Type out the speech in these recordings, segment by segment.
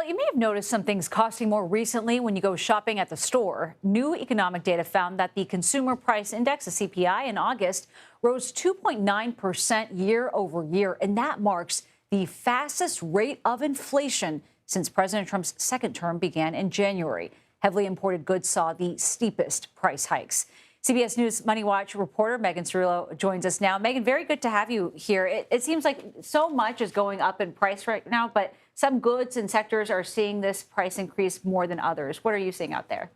Well, you may have noticed some things costing more recently when you go shopping at the store. New economic data found that the Consumer Price Index, the CPI, in August rose 2.9% year over year, and that marks the fastest rate of inflation since President Trump's second term began in January. Heavily imported goods saw the steepest price hikes. CBS News MoneyWatch reporter Megan Cerullo joins us now. Megan, very good to have you here. It seems like so much is going up in price right now, but some goods and sectors are seeing this price increase more than others. What are you seeing out there?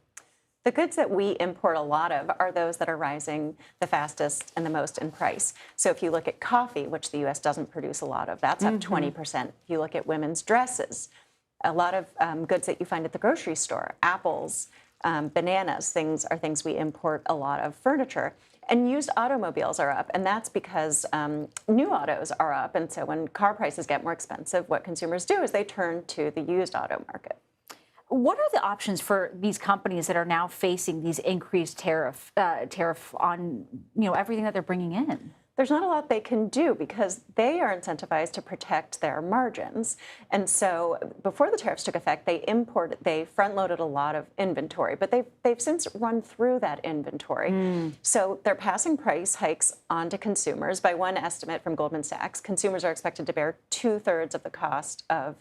The goods that we import a lot of are those that are rising the fastest and the most in price. So if you look at coffee, which the U.S. doesn't produce a lot of, that's up 20%. If you look at women's dresses, a lot of goods that you find at the grocery store, apples, bananas, things we import a lot of. Furniture. And used automobiles are up, and that's because new autos are up. And so when car prices get more expensive, what consumers do is they turn to the used auto market. What are the options for these companies that are now facing these increased tariff on everything that they're bringing in? There's not a lot they can do because they are incentivized to protect their margins. And so before the tariffs took effect, they front-loaded a lot of inventory, but they've since run through that inventory. So they're passing price hikes on to consumers. By one estimate from Goldman Sachs, consumers are expected to bear 2/3 of the cost of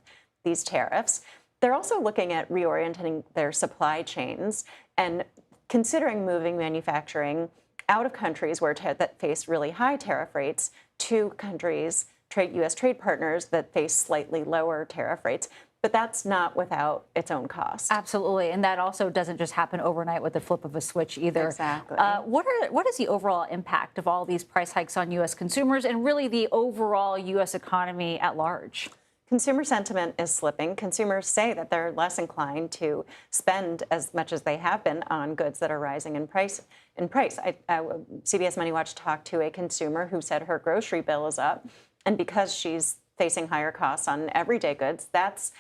these tariffs. They're also looking at reorienting their supply chains and considering moving manufacturing out of countries that face really high tariff rates to countries, U.S. trade partners that face slightly lower tariff rates. But that's not without its own cost. Absolutely. And that also doesn't just happen overnight with the flip of a switch either. Exactly. What is the overall impact of all these price hikes on U.S. consumers and really the overall U.S. economy at large? Consumer sentiment is slipping. Consumers say that they're less inclined to spend as much as they have been on goods that are rising in price. CBS MoneyWatch talked to a consumer who said her grocery bill is up, and because she's facing higher costs on everyday goods, that's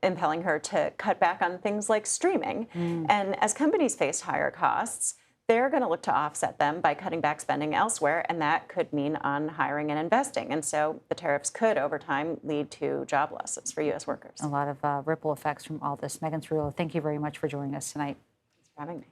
impelling her to cut back on things like streaming. And as companies face higher costs, they're going to look to offset them by cutting back spending elsewhere, and that could mean on hiring and investing. And so the tariffs could, over time, lead to job losses for U.S. workers. A lot of ripple effects from all this. Megan Cerullo, thank you very much for joining us tonight. Thanks for having me.